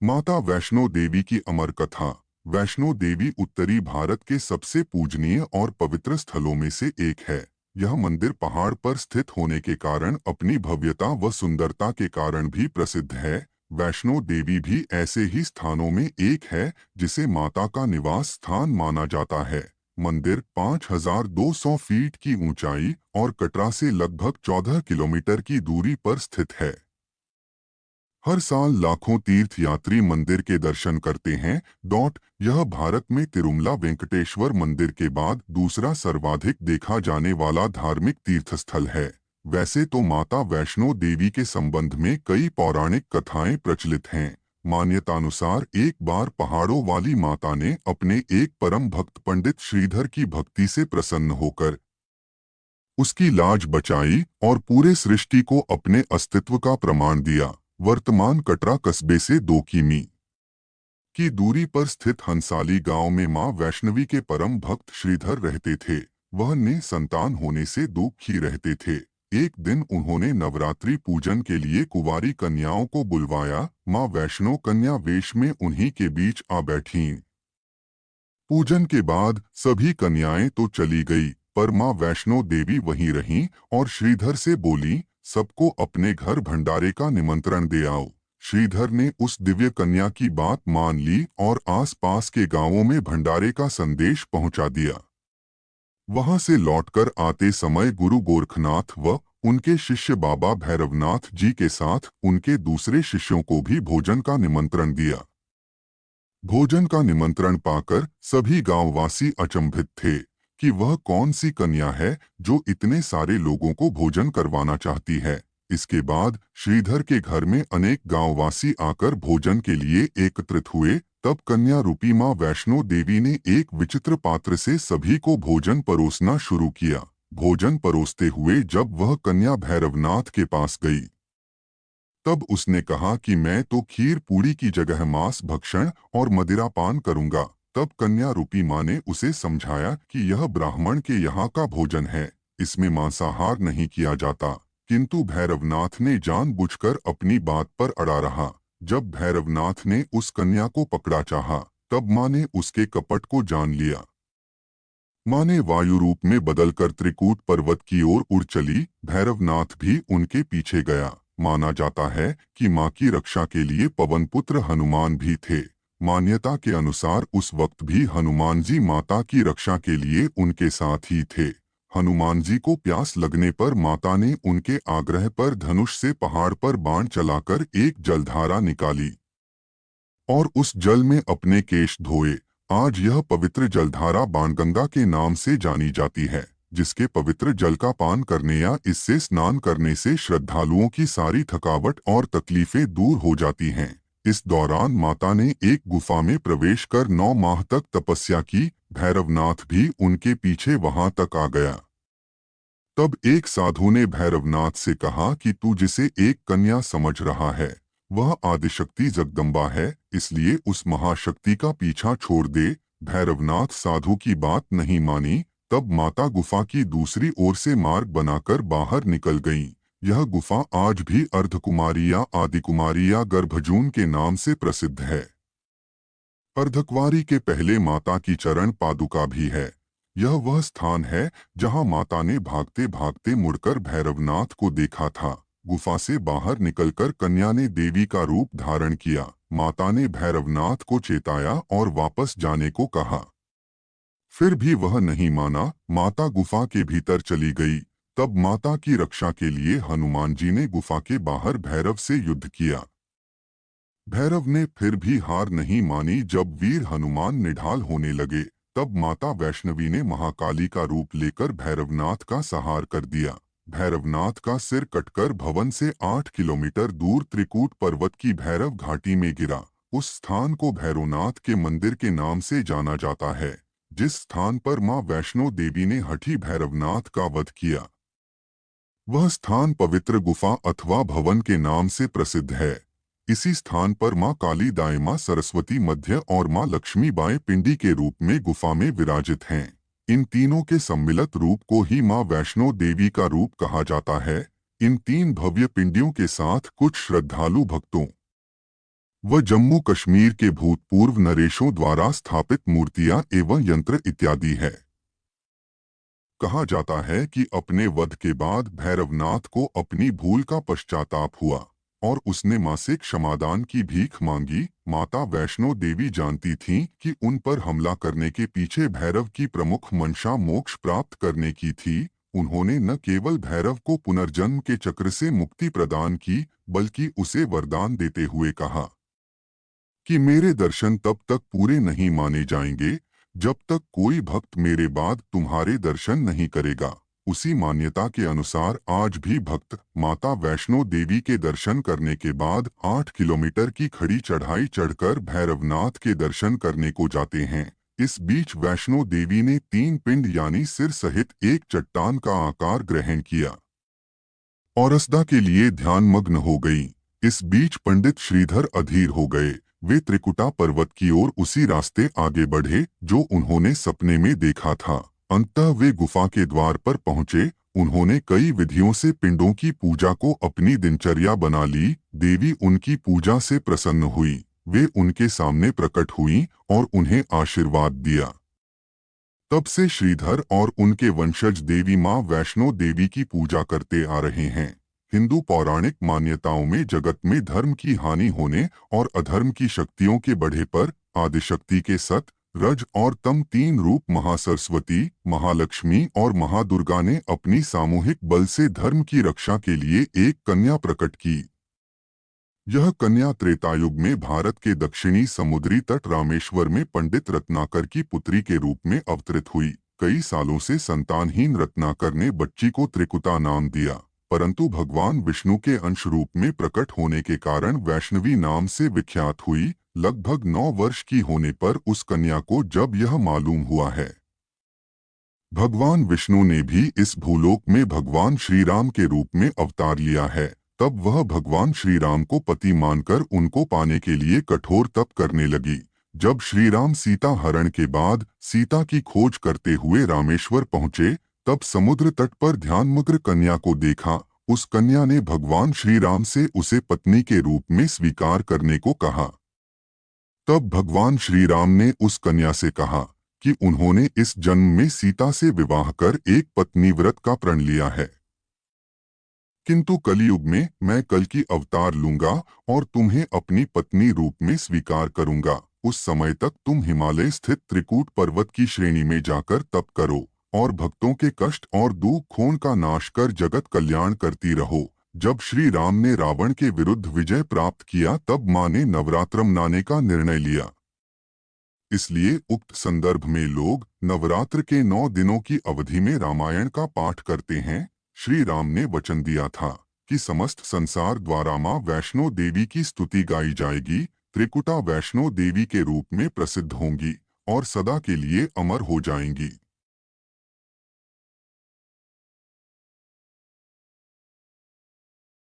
माता वैष्णो देवी की अमर कथा। वैष्णो देवी उत्तरी भारत के सबसे पूजनीय और पवित्र स्थलों में से एक है। यह मंदिर पहाड़ पर स्थित होने के कारण अपनी भव्यता व सुंदरता के कारण भी प्रसिद्ध है। वैष्णो देवी भी ऐसे ही स्थानों में एक है जिसे माता का निवास स्थान माना जाता है। मंदिर 5200 फीट की ऊंचाई और कटरा से लगभग 14 किलोमीटर की दूरी पर स्थित है। हर साल लाखों तीर्थयात्री मंदिर के दर्शन करते हैं। यह भारत में तिरुमला वेंकटेश्वर मंदिर के बाद दूसरा सर्वाधिक देखा जाने वाला धार्मिक तीर्थस्थल है। वैसे तो माता वैष्णो देवी के संबंध में कई पौराणिक कथाएं प्रचलित हैं। मान्यतानुसार एक बार पहाड़ों वाली माता ने अपने एक परम भक्त पंडित श्रीधर की भक्ति से प्रसन्न होकर उसकी लाज बचाई और पूरे सृष्टि को अपने अस्तित्व का प्रमाण दिया। वर्तमान कटरा कस्बे से 2 किमी की दूरी पर स्थित हंसाली गांव में मां वैष्णवी के परम भक्त श्रीधर रहते थे। वह ने संतान होने से दुखी रहते थे। एक दिन उन्होंने नवरात्रि पूजन के लिए कुंवारी कन्याओं को बुलवाया। मां वैष्णो कन्या वेश में उन्हीं के बीच आ बैठीं। पूजन के बाद सभी कन्याएं तो चली गई, पर मां वैष्णो देवी वहीं रहीं और श्रीधर से बोली, सबको अपने घर भंडारे का निमंत्रण दे आओ। श्रीधर ने उस दिव्य कन्या की बात मान ली और आसपास के गांवों में भंडारे का संदेश पहुंचा दिया। वहां से लौटकर आते समय गुरु गोरखनाथ व उनके शिष्य बाबा भैरवनाथ जी के साथ उनके दूसरे शिष्यों को भी भोजन का निमंत्रण दिया। भोजन का निमंत्रण पाकर सभी गांववासी अचंभित थे कि वह कौन सी कन्या है जो इतने सारे लोगों को भोजन करवाना चाहती है। इसके बाद श्रीधर के घर में अनेक गांववासी आकर भोजन के लिए एकत्रित हुए। तब कन्या रूपी मां वैष्णो देवी ने एक विचित्र पात्र से सभी को भोजन परोसना शुरू किया। भोजन परोसते हुए जब वह कन्या भैरवनाथ के पास गई, तब उसने कहा कि मैं तो खीर पूड़ी की जगह मांस भक्षण और मदिरा पान करूंगा। तब कन्या रूपी मां ने उसे समझाया कि यह ब्राह्मण के यहाँ का भोजन है, इसमें मांसाहार नहीं किया जाता। किंतु भैरवनाथ ने जानबूझकर अपनी बात पर अड़ा रहा। जब भैरवनाथ ने उस कन्या को पकड़ा चाहा, तब मां ने उसके कपट को जान लिया। मां ने वायु रूप में बदलकर त्रिकूट पर्वत की ओर उड़ चली। भैरवनाथ भी उनके पीछे गया। माना जाता है कि मां की रक्षा के लिए पवन पुत्र हनुमान भी थे। मान्यता के अनुसार उस वक्त भी हनुमान जी माता की रक्षा के लिए उनके साथ ही थे। हनुमान जी को प्यास लगने पर माता ने उनके आग्रह पर धनुष से पहाड़ पर बाण चलाकर एक जलधारा निकाली और उस जल में अपने केश धोए। आज यह पवित्र जलधारा बाणगंगा के नाम से जानी जाती है, जिसके पवित्र जल का पान करने या इससे स्नान करने से श्रद्धालुओं की सारी थकावट और तकलीफें दूर हो जाती हैं। इस दौरान माता ने एक गुफा में प्रवेश कर 9 माह तक तपस्या की। भैरवनाथ भी उनके पीछे वहां तक आ गया। तब एक साधु ने भैरवनाथ से कहा कि तू जिसे एक कन्या समझ रहा है, वह आदिशक्ति जगदम्बा है, इसलिए उस महाशक्ति का पीछा छोड़ दे। भैरवनाथ साधु की बात नहीं मानी। तब माता गुफा की दूसरी ओर से मार्ग बनाकर बाहर निकल गईं। यह गुफा आज भी अर्धकुमारी या आदिकुमारी या गर्भजून के नाम से प्रसिद्ध है। अर्धकुंवारी के पहले माता की चरण पादुका भी है। यह वह स्थान है जहां माता ने भागते भागते मुड़कर भैरवनाथ को देखा था। गुफा से बाहर निकलकर कन्या ने देवी का रूप धारण किया। माता ने भैरवनाथ को चेताया और वापस जाने को कहा। फिर भी वह नहीं माना। माता गुफा के भीतर चली गई। तब माता की रक्षा के लिए हनुमान जी ने गुफा के बाहर भैरव से युद्ध किया। भैरव ने फिर भी हार नहीं मानी। जब वीर हनुमान निढाल होने लगे, तब माता वैष्णवी ने महाकाली का रूप लेकर भैरवनाथ का संहार कर दिया। भैरवनाथ का सिर कटकर भवन से 8 किलोमीटर दूर त्रिकूट पर्वत की भैरव घाटी में गिरा। उस स्थान को भैरवनाथ के मंदिर के नाम से जाना जाता है, जिस स्थान पर मां वैष्णो देवी ने हठी भैरवनाथ का वध किया। वह स्थान पवित्र गुफा अथवा भवन के नाम से प्रसिद्ध है। इसी स्थान पर मां काली दाई, मां सरस्वती मध्य और मां लक्ष्मी बाएं पिंडी के रूप में गुफा में विराजित हैं। इन तीनों के सम्मिलित रूप को ही मां वैष्णो देवी का रूप कहा जाता है। इन 3 भव्य पिंडियों के साथ कुछ श्रद्धालु भक्तों व जम्मू कश्मीर के भूतपूर्व नरेशों द्वारा स्थापित मूर्तियां एवं यंत्र इत्यादि है। कहा जाता है कि अपने वध के बाद भैरवनाथ को अपनी भूल का पश्चाताप हुआ और उसने मां से क्षमादान की भीख मांगी। माता वैष्णो देवी जानती थीं कि उन पर हमला करने के पीछे भैरव की प्रमुख मंशा मोक्ष प्राप्त करने की थी। उन्होंने न केवल भैरव को पुनर्जन्म के चक्र से मुक्ति प्रदान की, बल्कि उसे वरदान देते हुए कहा कि मेरे दर्शन तब तक पूरे नहीं माने जाएंगे जब तक कोई भक्त मेरे बाद तुम्हारे दर्शन नहीं करेगा। उसी मान्यता के अनुसार आज भी भक्त माता वैष्णो देवी के दर्शन करने के बाद 8 किलोमीटर की खड़ी चढ़ाई चढ़कर भैरवनाथ के दर्शन करने को जाते हैं। इस बीच वैष्णो देवी ने 3 पिंड यानी सिर सहित एक चट्टान का आकार ग्रहण किया और असदा के लिए ध्यानमग्न हो गई। इस बीच पंडित श्रीधर अधीर हो गए। वे त्रिकुटा पर्वत की ओर उसी रास्ते आगे बढ़े जो उन्होंने सपने में देखा था। अंततः वे गुफा के द्वार पर पहुंचे। उन्होंने कई विधियों से पिंडों की पूजा को अपनी दिनचर्या बना ली। देवी उनकी पूजा से प्रसन्न हुई। वे उनके सामने प्रकट हुईं और उन्हें आशीर्वाद दिया। तब से श्रीधर और उनके वंशज देवी मां वैष्णो देवी की पूजा करते आ रहे हैं। हिंदू पौराणिक मान्यताओं में जगत में धर्म की हानि होने और अधर्म की शक्तियों के बढ़े पर आदिशक्ति के सत, रज और तम 3 रूप महासरस्वती, महालक्ष्मी और महादुर्गा ने अपनी सामूहिक बल से धर्म की रक्षा के लिए एक कन्या प्रकट की। यह कन्या त्रेतायुग में भारत के दक्षिणी समुद्री तट रामेश्वर में पंडित रत्नाकर की पुत्री के रूप में अवतरित हुई। कई सालों से संतानहीन रत्नाकर ने बच्ची को त्रिकुटा नाम दिया, परंतु भगवान विष्णु के अंश रूप में प्रकट होने के कारण वैष्णवी नाम से विख्यात हुई। लगभग 9 वर्ष की होने पर उस कन्या को जब यह मालूम हुआ है भगवान विष्णु ने भी इस भूलोक में भगवान श्री राम के रूप में अवतार लिया है, तब वह भगवान श्री राम को पति मानकर उनको पाने के लिए कठोर तप करने लगी। जब श्री राम सीता हरण के बाद सीता की खोज करते हुए रामेश्वर पहुंचे, तब समुद्र तट पर ध्यानमग्न कन्या को देखा। उस कन्या ने भगवान श्री राम से उसे पत्नी के रूप में स्वीकार करने को कहा। तब भगवान श्री राम ने उस कन्या से कहा कि उन्होंने इस जन्म में सीता से विवाह कर एक पत्नी व्रत का प्रण लिया है, किंतु कलयुग में मैं कल की अवतार लूंगा और तुम्हें अपनी पत्नी रूप में स्वीकार करूंगा। उस समय तक तुम हिमालय स्थित त्रिकूट पर्वत की श्रेणी में जाकर तप करो और भक्तों के कष्ट और दुख खून का नाश कर जगत कल्याण करती रहो। जब श्री राम ने रावण के विरुद्ध विजय प्राप्त किया, तब मां ने नवरात्र मनाने का निर्णय लिया। इसलिए उक्त संदर्भ में लोग नवरात्र के 9 दिनों की अवधि में रामायण का पाठ करते हैं। श्री राम ने वचन दिया था कि समस्त संसार द्वारा मां वैष्णो देवी की स्तुति गाई जाएगी। त्रिकुटा वैष्णो देवी के रूप में प्रसिद्ध होंगी और सदा के लिए अमर हो जाएंगी।